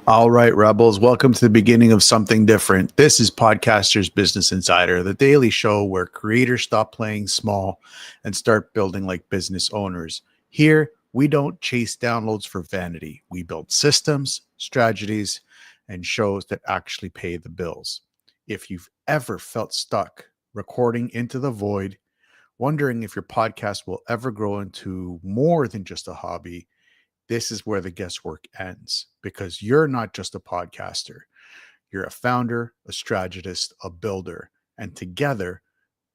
All right, Rebels, welcome to the beginning of something different. This is Podcaster's Business Insider, the daily show where creators stop playing small and start building like business owners. Here, we don't chase downloads for vanity. We build systems, strategies, and shows that actually pay the bills. If you've ever felt stuck recording into the void, wondering if your podcast will ever grow into more than just a hobby, this is where the guesswork ends because you're not just a podcaster. You're a founder, a strategist, a builder. And together,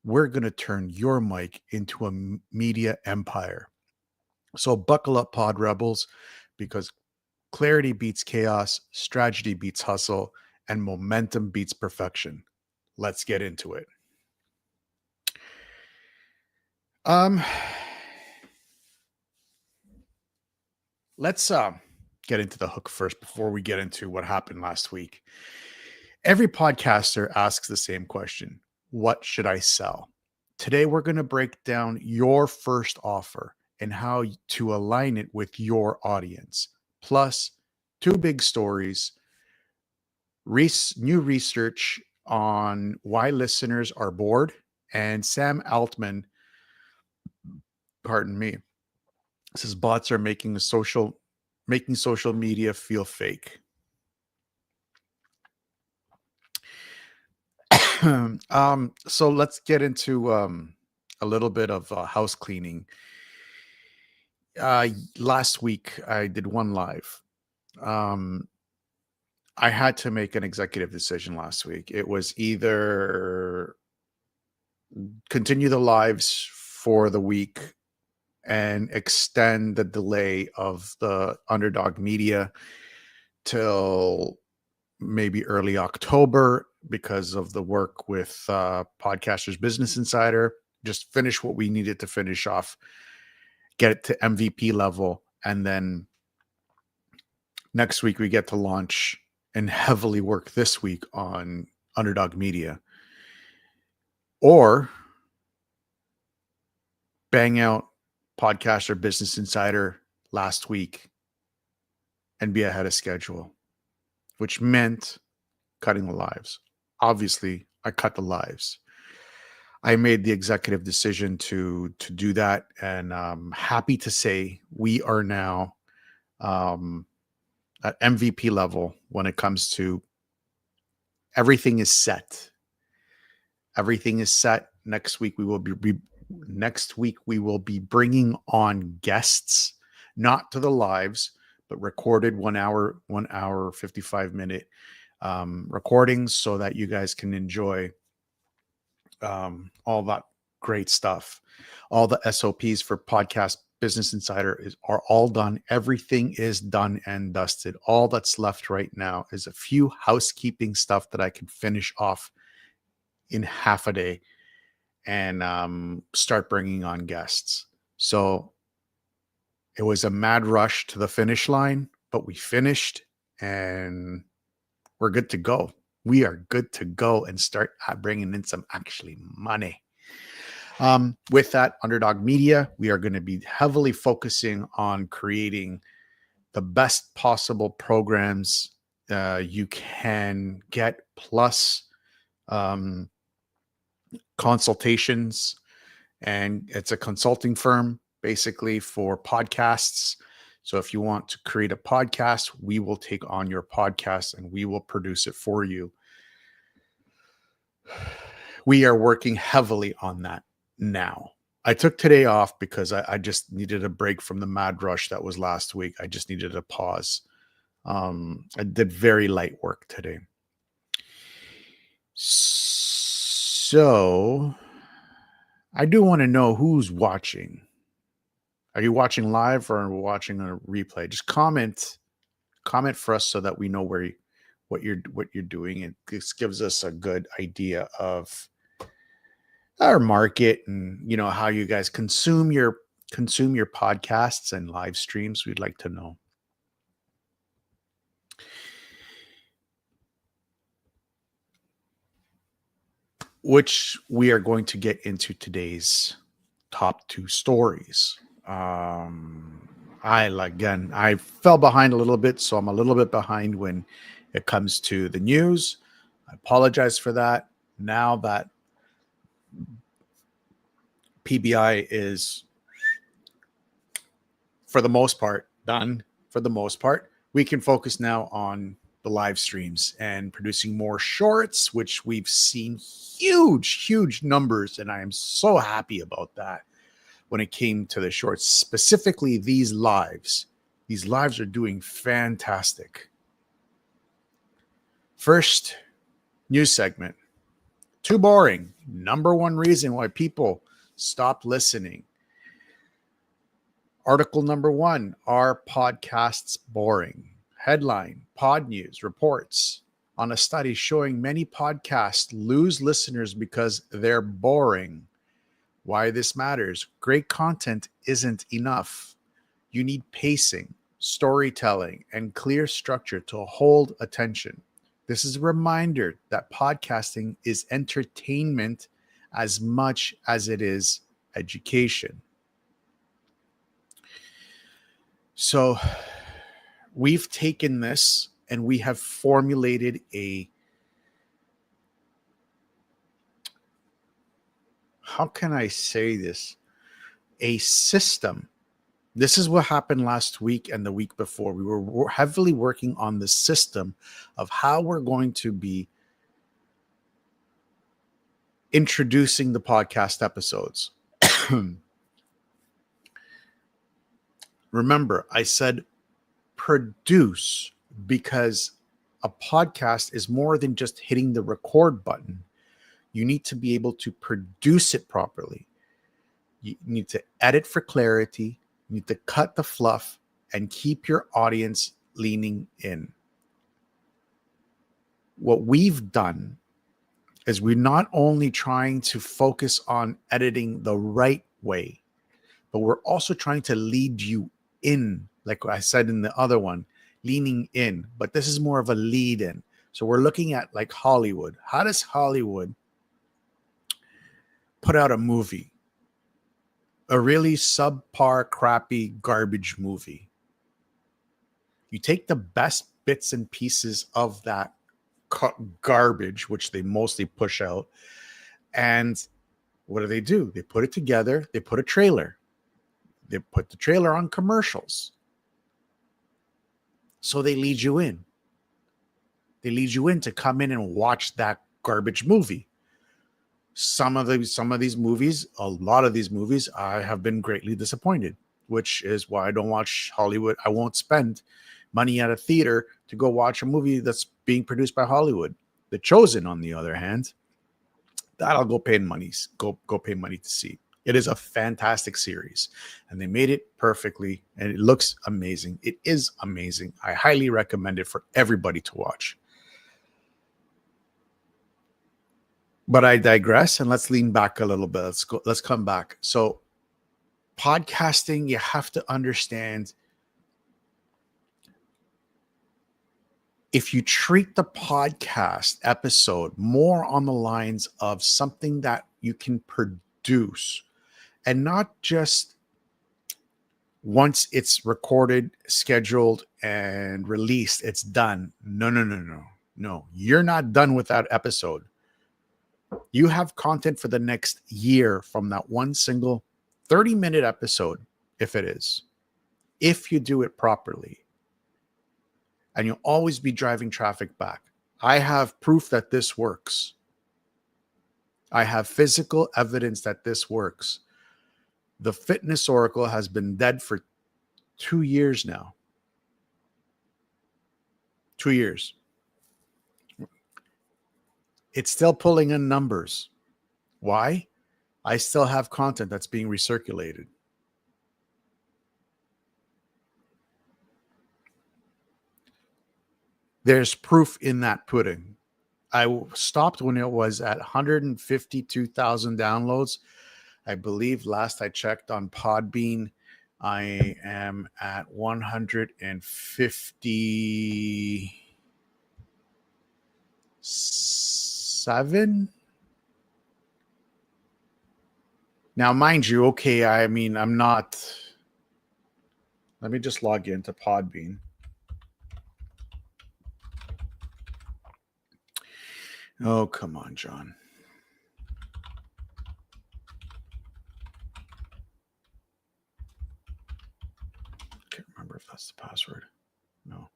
we're going to turn your mic into a media empire. So buckle up, Pod Rebels, because clarity beats chaos, strategy beats hustle, and momentum beats perfection. Let's get into it. Um, let's get into the hook first before we get into what happened last week. Every podcaster asks the same question: what should I sell? Today, we're going to break down your first offer and how to align it with your audience. Plus, two big stories, new research on why listeners are bored, and Sam Altman, pardon me, says bots are making social media feel fake. So let's get into a little bit of house cleaning. Last week I did one live. Um, I had to make an executive decision last week. It was either continue the lives for the week and extend the delay of the underdog media till maybe early October because of the work with Podcasters Business Insider. Just finish what we needed to finish off, get it to MVP level, and then next week we get to launch and heavily work this week on Underdog Media. Or bang out Podcaster Business Insider last week and be ahead of schedule, which meant cutting the lives. Obviously, I cut the lives. I made the executive decision to do that, and I'm happy to say we are now at MVP level when it comes to everything is set. Everything is set. Next week we will be bringing on guests, not to the lives, but recorded 1 hour 55-minute recordings so that you guys can enjoy all that great stuff. All the SOPs for Podcast Business Insider are all done. Everything is done and dusted. All that's left right now is a few housekeeping stuff that I can finish off in half a day and start bringing on guests. So it was a mad rush to the finish line, but we finished and we're good to go. We are good to go and start bringing in some actually money. With that, Underdog Media, we are going to be heavily focusing on creating the best possible programs you can get, plus consultations. And it's a consulting firm basically for podcasts. So if you want to create a podcast, we will take on your podcast and we will produce it for you. We are working heavily on that now. I took today off because I just needed a break from the mad rush that was last week. I just needed a pause. I did very light work today. So I do want to know who's watching. Are you watching live or watching a replay? Just comment for us so that we know what you're doing. And this gives us a good idea of our market and how you guys consume your podcasts and live streams. We'd like to know. Which we are going to get into today's top two stories. I I fell behind a little bit, so I'm a little bit behind when it comes to the news. I apologize for that. Now that PBI is, for the most part, done, for the most part, we can focus now on the live streams and producing more shorts, which we've seen huge numbers, and I am so happy about that. When it came to the shorts, specifically these lives are doing fantastic. First news segment: too boring. Number one reason why people stopped listening. Article number one: are podcasts boring? Headline: Pod News reports on a study showing many podcasts lose listeners because they're boring. Why this matters: great content isn't enough. You need pacing, storytelling, and clear structure to hold attention. This is a reminder that podcasting is entertainment as much as it is education. So we've taken this and we have formulated how can I say this? A system. This is what happened last week and the week before. We were heavily working on the system of how we're going to be introducing the podcast episodes. Remember, I said produce, because a podcast is more than just hitting the record button. You need to be able to produce it properly. You need to edit for clarity. You need to cut the fluff and keep your audience leaning in. What we've done is we're not only trying to focus on editing the right way, but we're also trying to lead you in, like I said in the other one, leaning in. But this is more of a lead in. So we're looking at like Hollywood. How does Hollywood put out a movie? A really subpar, crappy, garbage movie. You take the best bits and pieces of that garbage, which they mostly push out, and what do? They put it together. They put a trailer. They put the trailer on commercials. So they lead you in. They lead you in to come in and watch that garbage movie. Some of these movies, a lot of these movies, I have been greatly disappointed, which is why I don't watch Hollywood. I won't spend money at a theater to go watch a movie that's being produced by Hollywood. The Chosen, on the other hand, that I'll go pay money to see. It is a fantastic series, and they made it perfectly, and it looks amazing. It is amazing. I highly recommend it for everybody to watch. But I digress, and let's lean back a little bit. Let's come back. So podcasting, you have to understand, if you treat the podcast episode more on the lines of something that you can produce, and not just once it's recorded, scheduled, and released, it's done. No. You're not done with that episode. You have content for the next year from that one single 30-minute episode, if it is, if you do it properly. And you'll always be driving traffic back. I have proof that this works. I have physical evidence that this works. The Fitness Oracle has been dead for 2 years now. 2 years. It's still pulling in numbers. Why? I still have content that's being recirculated. There's proof in that pudding. I stopped when it was at 152,000 downloads. I believe last I checked on Podbean, I am at 157. Now, mind you, okay, I mean, I'm not Let me just log into Podbean. Oh, come on, John. Can't remember if that's the password. No.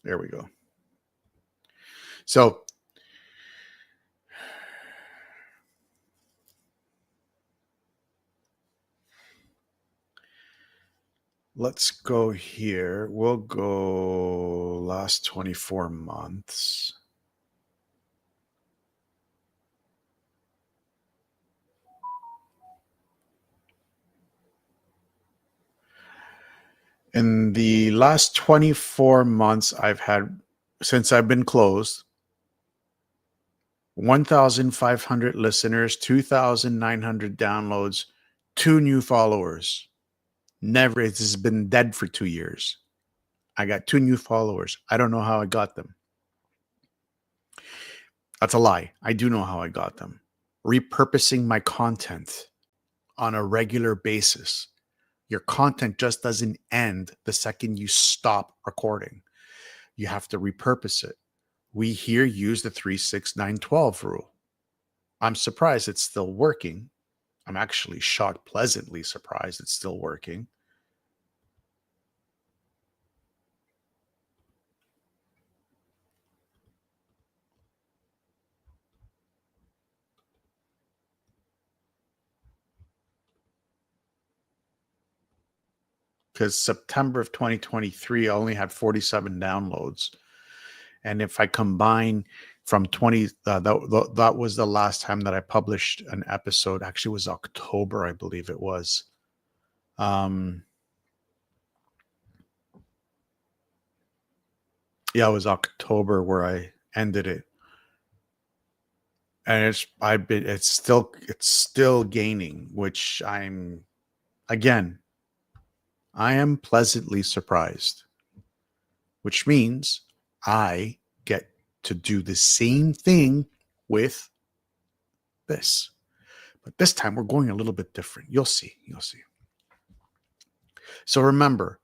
There we go. So let's go here. We'll go last 24 months. In the last 24 months, I've had, since I've been closed, 1,500 listeners, 2,900 downloads, 2 new followers. Never, it's been dead for 2 years. I got 2 new followers. I don't know how I got them. That's a lie. I do know how I got them. Repurposing my content on a regular basis. Your content just doesn't end the second you stop recording. You have to repurpose it. We here use the 3-6-9-12 rule. I'm surprised it's still working. I'm actually shocked, pleasantly surprised it's still working. Because September of 2023, I only had 47 downloads. And if I combine from 20, that was the last time that I published an episode. Actually, it was October, I believe it was. Yeah, it was October where I ended it. And it's still gaining, which I am pleasantly surprised, which means I get to do the same thing with this. But this time we're going a little bit different. You'll see. So remember,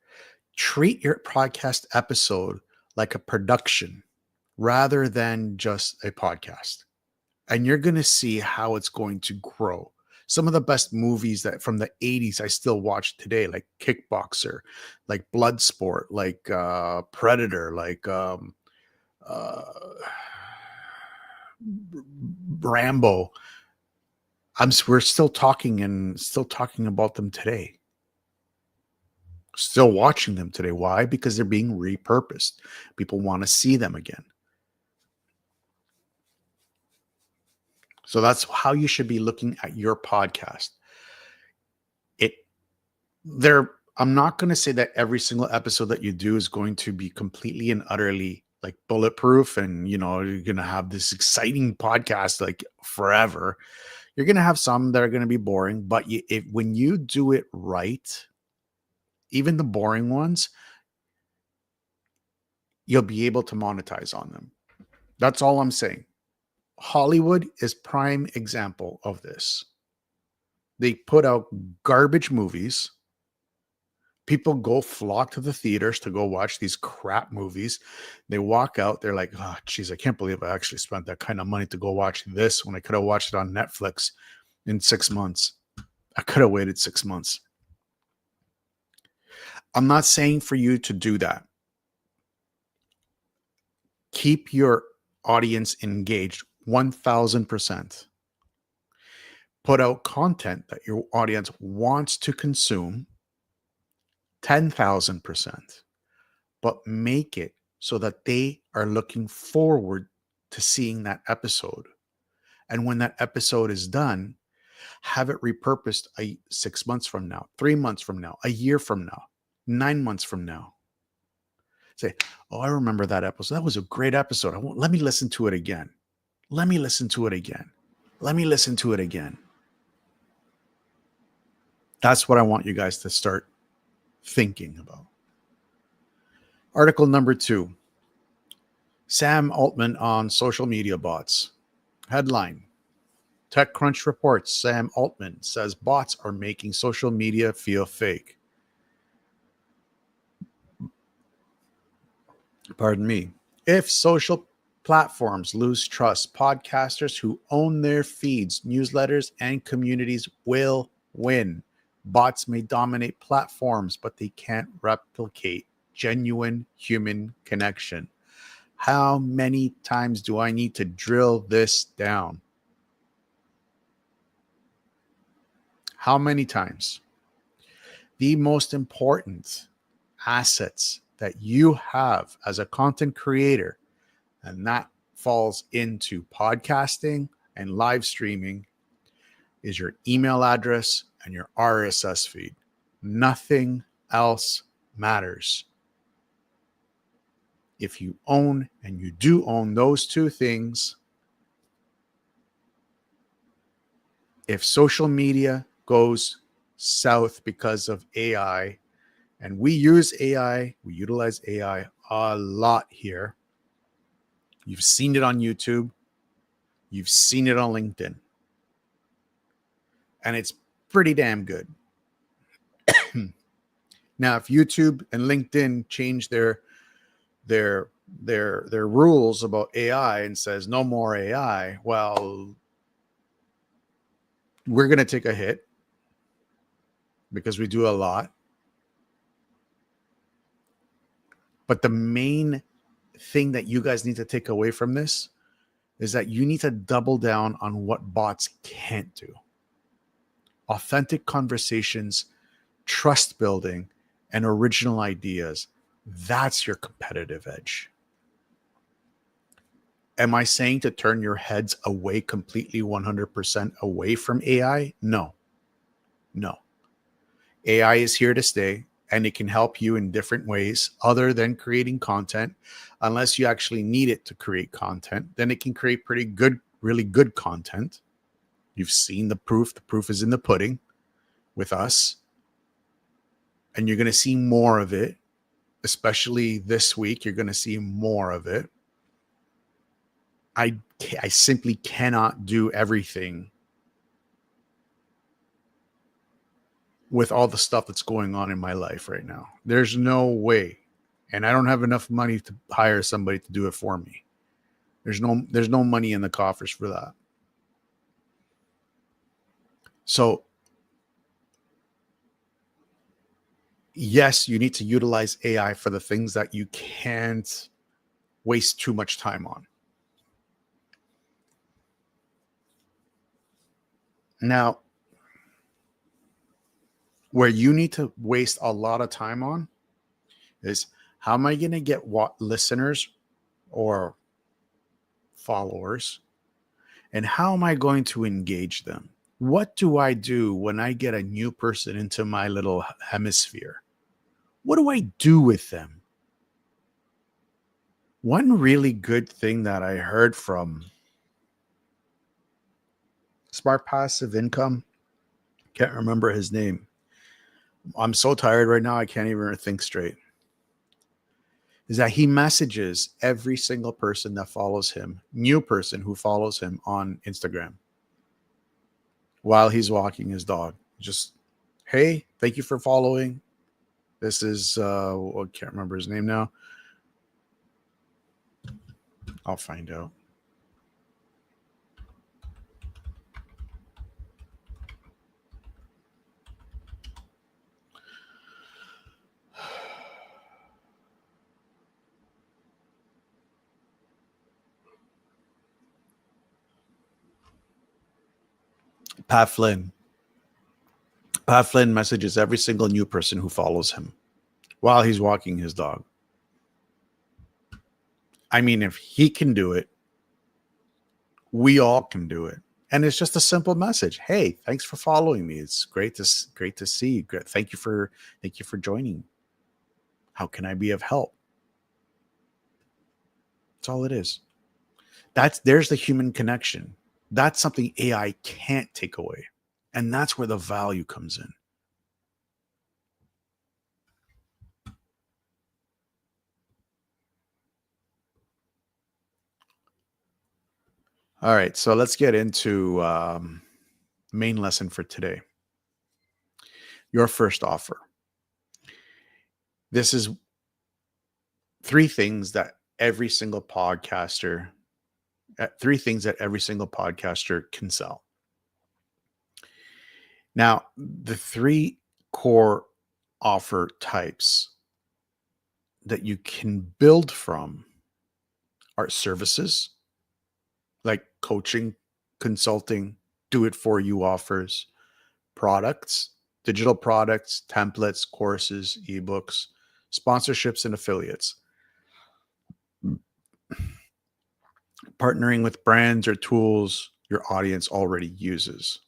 treat your podcast episode like a production rather than just a podcast. And you're going to see how it's going to grow. Some of the best movies that from the 80s I still watch today, like Kickboxer, like Bloodsport, like Predator, like Rambo. We're still talking about them today. Still watching them today. Why? Because they're being repurposed. People want to see them again. So that's how you should be looking at your podcast. I'm not going to say that every single episode that you do is going to be completely and utterly like bulletproof and, you're going to have this exciting podcast like forever. You're going to have some that are going to be boring, but when you do it right, even the boring ones, you'll be able to monetize on them. That's all I'm saying. Hollywood is prime example of this. They put out garbage movies. People go flock to the theaters to go watch these crap movies. They walk out, they're like, oh, geez, I can't believe I actually spent that kind of money to go watch this when I could have watched it on Netflix in 6 months. I could have waited 6 months. I'm not saying for you to do that. Keep your audience engaged 1,000%. Put out content that your audience wants to consume 10,000%, but make it so that they are looking forward to seeing that episode. And when that episode is done, have it repurposed 6 months from now, 3 months from now, a year from now, 9 months from now. Say, oh, I remember that episode. That was a great episode. Let me listen to it again. Let me listen to it again. Let me listen to it again. That's what I want you guys to start thinking about. Article number 2. Sam Altman on social media bots. Headline: TechCrunch reports Sam Altman says bots are making social media feel fake. Pardon me. If social platforms lose trust, podcasters who own their feeds, newsletters, and communities will win. Bots may dominate platforms, but they can't replicate genuine human connection. How many times do I need to drill this down? How many times? The most important assets that you have as a content creator, and that falls into podcasting and live streaming, is your email address and your RSS feed. Nothing else matters. If you own, and you do own those two things, if social media goes south because of AI, and we use AI, we utilize AI a lot here. You've seen it on YouTube. You've seen it on LinkedIn. And it's pretty damn good. Now, if YouTube and LinkedIn change their rules about AI and says no more AI, well, we're going to take a hit because we do a lot. But the main thing that you guys need to take away from this is that you need to double down on what bots can't do. Authentic conversations, trust building, and original ideas. That's your competitive edge. Am I saying to turn your heads away completely, 100% away from AI? No. AI is here to stay, and it can help you in different ways other than creating content. Unless you actually need it to create content, then it can create pretty good, really good content. You've seen the proof. The proof is in the pudding with us. And you're going to see more of it, especially this week. You're going to see more of it. I simply cannot do everything with all the stuff that's going on in my life right now. There's no way. And I don't have enough money to hire somebody to do it for me. There's no money in the coffers for that. So yes, you need to utilize AI for the things that you can't waste too much time on. Now, where you need to waste a lot of time on is, how am I going to get what listeners or followers, and how am I going to engage them? What do I do when I get a new person into my little hemisphere? What do I do with them? One really good thing that I heard from Smart Passive Income, can't remember his name. I'm so tired right now, I can't even think straight. Is that he messages every single person that follows him, new person who follows him on Instagram, while he's walking his dog. Just, hey, thank you for following. This is, I can't remember his name now. I'll find out. Pat Flynn. Pat Flynn messages every single new person who follows him while he's walking his dog. I mean, if he can do it, we all can do it. And it's just a simple message. Hey, thanks for following me. It's great to see. Thank you for joining. How can I be of help? That's all it is. There's the human connection. That's something AI can't take away. And that's where the value comes in. All right, so let's get into main lesson for today. Your first offer. This is three things that every single podcaster can sell. Now, the three core offer types that you can build from are services like coaching, consulting, do it for you offers, products, digital products, templates, courses, ebooks, sponsorships, and affiliates. Partnering with brands or tools your audience already uses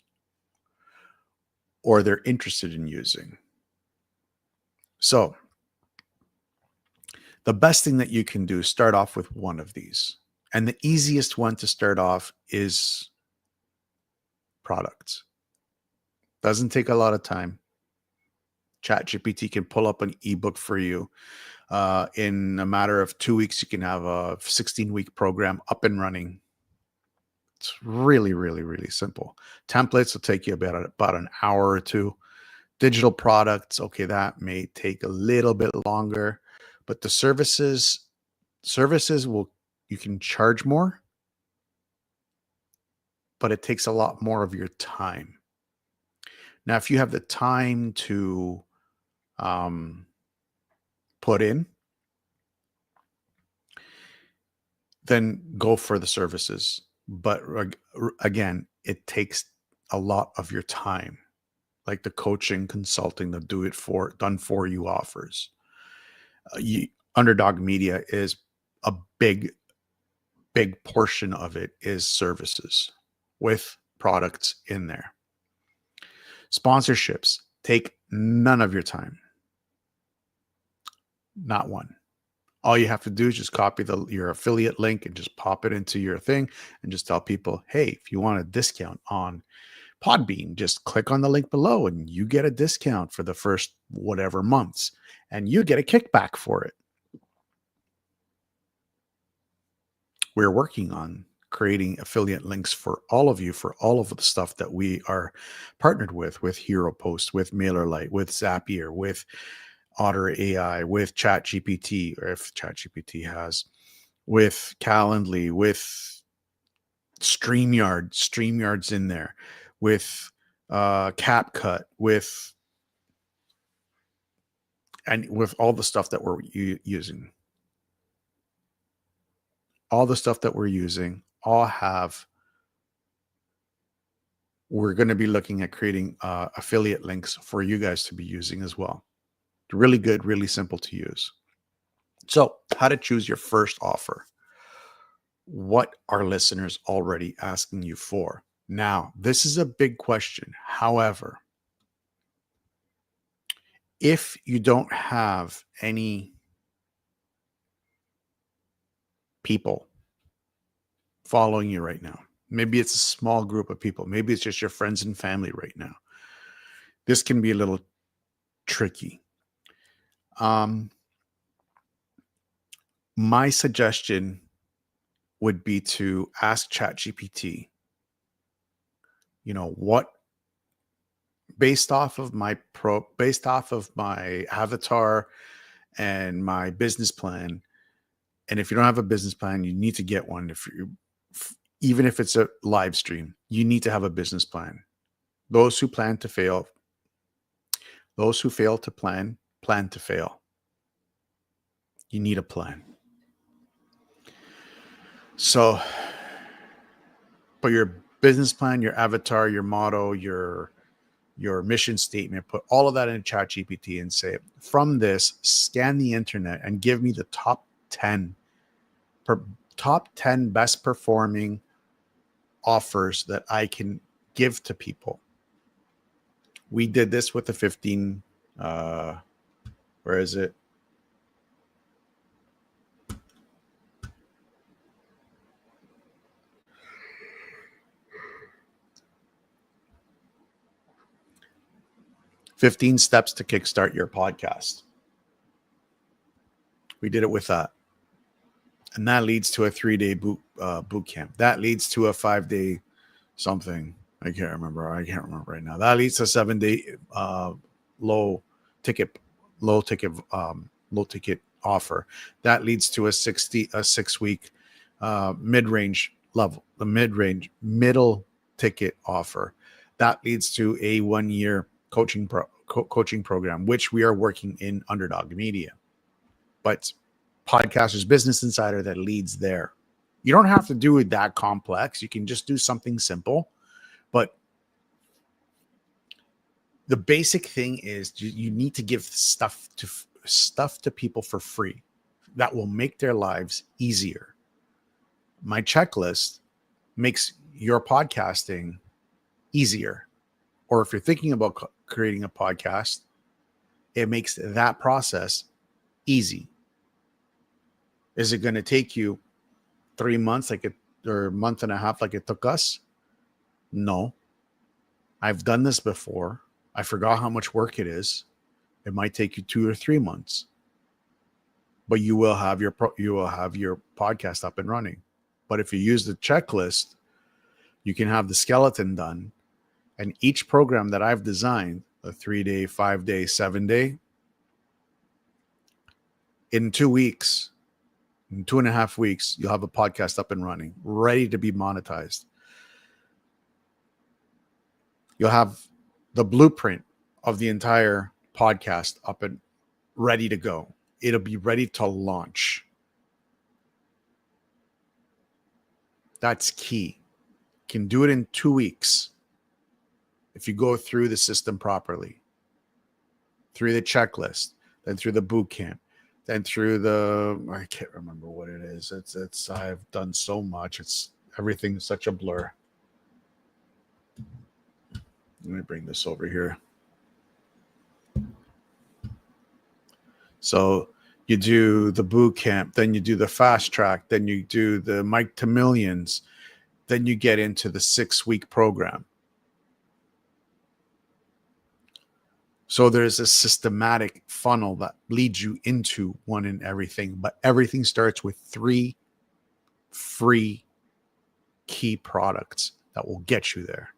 or they're interested in using. So, the best thing that you can do is start off with one of these. And the easiest one to start off is products. Doesn't take a lot of time. ChatGPT can pull up an ebook for you. In a matter of 2 weeks, you can have a 16-week program up and running. It's really, really, really simple. Templates will take you about an hour or two. Digital products, okay, that may take a little bit longer, but the services you can charge more, but it takes a lot more of your time. Now, if you have the time to put in, then go for the services. But again, it takes a lot of your time, like the coaching, consulting, the done for you offers. Underdog Media is a big portion of it is services with products in there. Sponsorships take none of your time. Not one. All you have to do is just copy your affiliate link and just pop it into your thing and just tell people, hey, if you want a discount on Podbean, just click on the link below and you get a discount for the first whatever months and you get a kickback for it. We're working on creating affiliate links for all of you for all of the stuff that we are partnered with HeroPost, with MailerLite, with Zapier, with Otter AI, with ChatGPT, or if ChatGPT has, with Calendly, with StreamYard's in there, with CapCut, with all the stuff that we're using. All the stuff that we're using we're going to be looking at creating affiliate links for you guys to be using as well. Really good, really simple to use. So, how to choose your first offer. What are listeners already asking you for? Now, this is a big question. However, if you don't have any people following you right now, maybe it's a small group of people, maybe it's just your friends and family right now, this can be a little tricky. My suggestion would be to ask ChatGPT, what, based off of my avatar and my business plan. And if you don't have a business plan, you need to get one. Even if it's a live stream, you need to have a business plan. Those who plan to fail, those who fail to plan to fail. You need a plan. So, but your business plan, your avatar, your motto, your mission statement, put all of that in ChatGPT and say, from this, scan the internet and give me the top 10 best performing offers that I can give to people. We did this with the 15, where is it? "15 Steps to Kickstart Your Podcast." We did it with that. And that leads to a 3-day boot camp. That leads to a 5-day something. I can't remember right now. That leads to a 7-day low ticket low ticket low ticket offer. That leads to a 6-week mid-range level, the middle ticket offer. That leads to a 1-year coaching program, which we are working in Underdog Media. But Podcasters Business Insider that leads there. You don't have to do it that complex. You can just do something simple. But the basic thing is you need to give stuff to people for free that will make their lives easier. My checklist makes your podcasting easier. Or if you're thinking about creating a podcast, it makes that process easy. Is it going to take you 3 months or a month and a half like it took us? No. I've done this before. I forgot how much work it is. It might take you 2 or 3 months, but you will have your podcast up and running. But if you use the checklist, you can have the skeleton done. And each program that I've designed, a 3-day, 5-day, 7-day, in 2 weeks, in 2.5 weeks, you'll have a podcast up and running, ready to be monetized. You'll have the blueprint of the entire podcast up and ready to go. It'll be ready to launch. That's key. You can do it in 2 weeks if you go through the system properly, through the checklist, then through the boot camp, then through I can't remember what it is. It's I've done so much. Everything's such a blur. Let me bring this over here. So you do the boot camp, then you do the fast track, then you do the Mic to Millions, then you get into the 6-week program. So there's a systematic funnel that leads you into one and everything, but everything starts with 3 free key products that will get you there.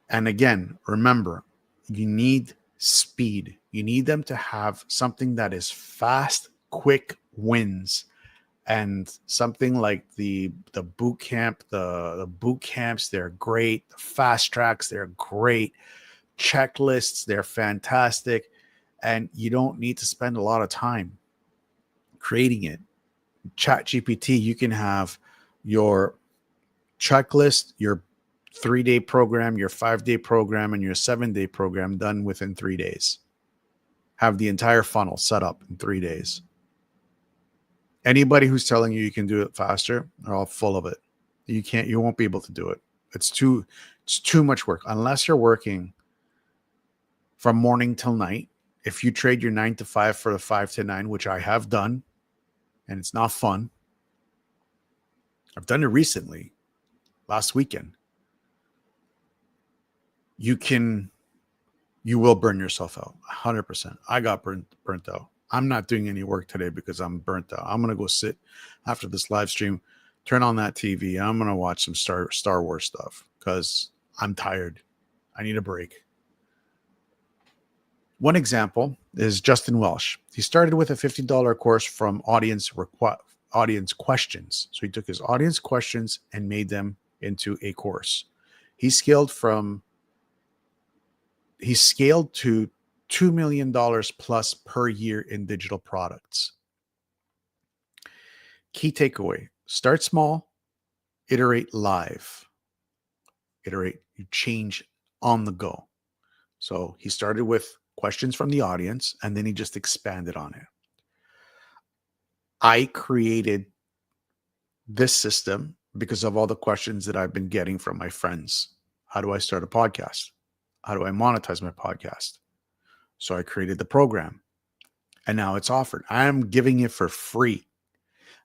And again, remember, you need speed. You need them to have something that is fast, quick wins. And something like the boot camp, the boot camps, they're great. The fast tracks, they're great. Checklists, they're fantastic. And you don't need to spend a lot of time creating it. ChatGPT, you can have your checklist, your 3-day program, your 5-day program, and your 7-day program done within 3 days. Have the entire funnel set up in 3 days. Anybody who's telling you can do it faster are all full of it. You won't be able to do it. It's too much work. Unless you're working from morning till night. If you trade your 9 to 5 for the 5 to 9, which I have done, and it's not fun. I've done it recently, last weekend. You will burn yourself out 100%. I got burnt out. I'm not doing any work today because I'm burnt out. I'm going to go sit after this live stream, turn on that TV, and I'm going to watch some Star Wars stuff because I'm tired. I need a break. One example is Justin Welsh. He started with a $50 course from audience questions. So he took his audience questions and made them into a course. He scaled to $2 million plus per year in digital products. Key takeaway: start small, iterate live. You change on the go. So he started with questions from the audience, and then he just expanded on it. I created this system because of all the questions that I've been getting from my friends. How do I start a podcast? How do I monetize my podcast? So I created the program, and now it's offered. I am giving it for free.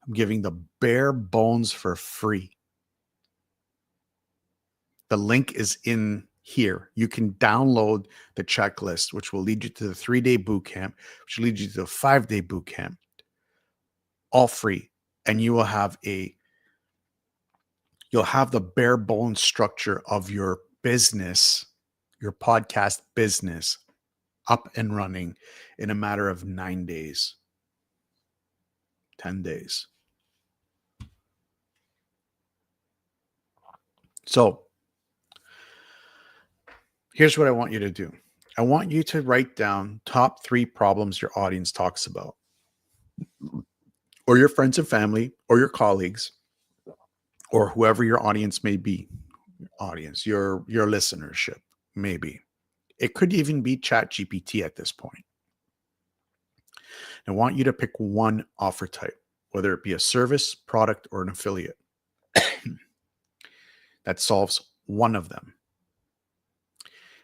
I'm giving the bare bones for free. The link is in here. You can download the checklist, which will lead you to the 3-day boot camp, which will lead you to the 5-day boot camp, all free. And you'll have the bare bones structure of your business, your podcast business, up and running in a matter of 9 days, 10 days. So here's what I want you to do. I want you to write down top 3 problems your audience talks about, or your friends and family, or your colleagues, or whoever your audience may be. Your listenership, maybe. It could even be ChatGPT at this point. I want you to pick one offer type, whether it be a service, product, or an affiliate that solves one of them.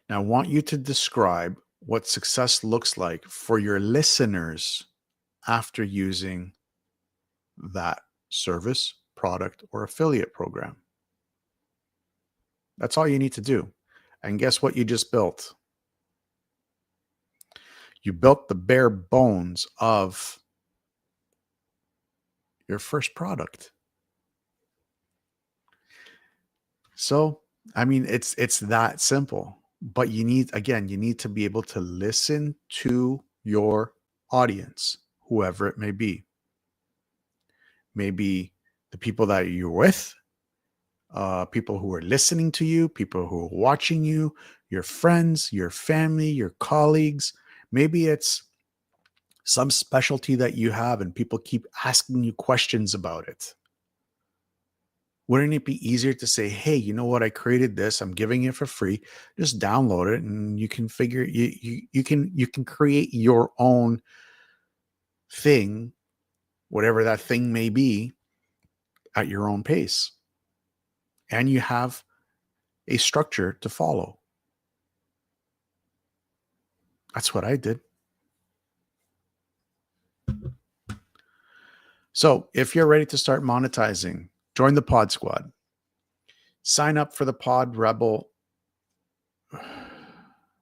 Now, I want you to describe what success looks like for your listeners after using that service, product, or affiliate program. That's all you need to do. And guess what you just built? You built the bare bones of your first product. So, I mean, it's that simple. But you need to be able to listen to your audience, whoever it may be. Maybe the people that you're with, people who are listening to you, people who are watching you, your friends, your family, your colleagues. Maybe it's some specialty that you have and people keep asking you questions about it. Wouldn't it be easier to say, hey, you know what? I created this. I'm giving it for free. Just download it and you can you can create your own thing, whatever that thing may be, at your own pace. And you have a structure to follow. That's what I did. So if you're ready to start monetizing, join the Pod Squad. Sign up for the Rebel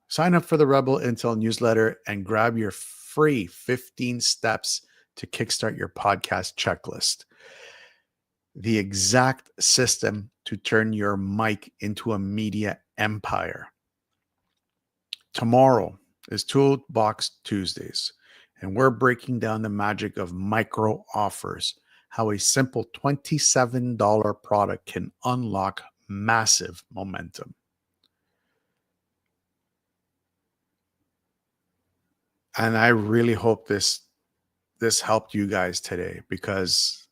Intel newsletter and grab your free 15 steps to kickstart your podcast checklist. The exact system to turn your mic into a media empire. Tomorrow is Toolbox Tuesdays, and we're breaking down the magic of micro offers, how a simple $27 product can unlock massive momentum. And I really hope this helped you guys today, because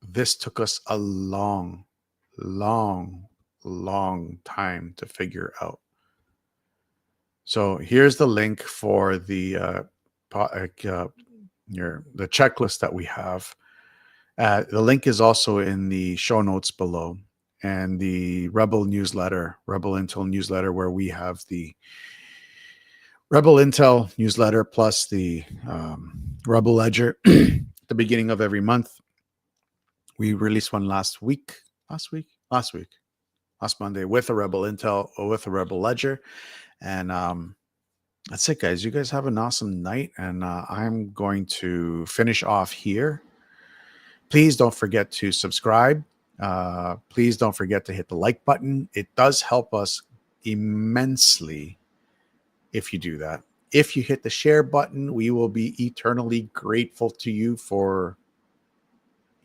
this took us a long time to figure out. So here's the link for the checklist that we have. The link is also in the show notes below, and the Rebel Intel newsletter, where we have the Rebel Intel newsletter plus the Rebel Ledger at the beginning of every month. We released one last Monday with a Rebel Intel or with a Rebel Ledger. And that's it, guys. You guys have an awesome night. And I'm going to finish off here. Please don't forget to subscribe. Please don't forget to hit the like button. It does help us immensely if you do that. If you hit the share button, we will be eternally grateful to you for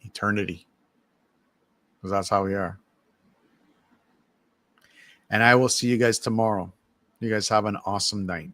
eternity, because that's how we are. And I will see you guys tomorrow. You guys have an awesome night.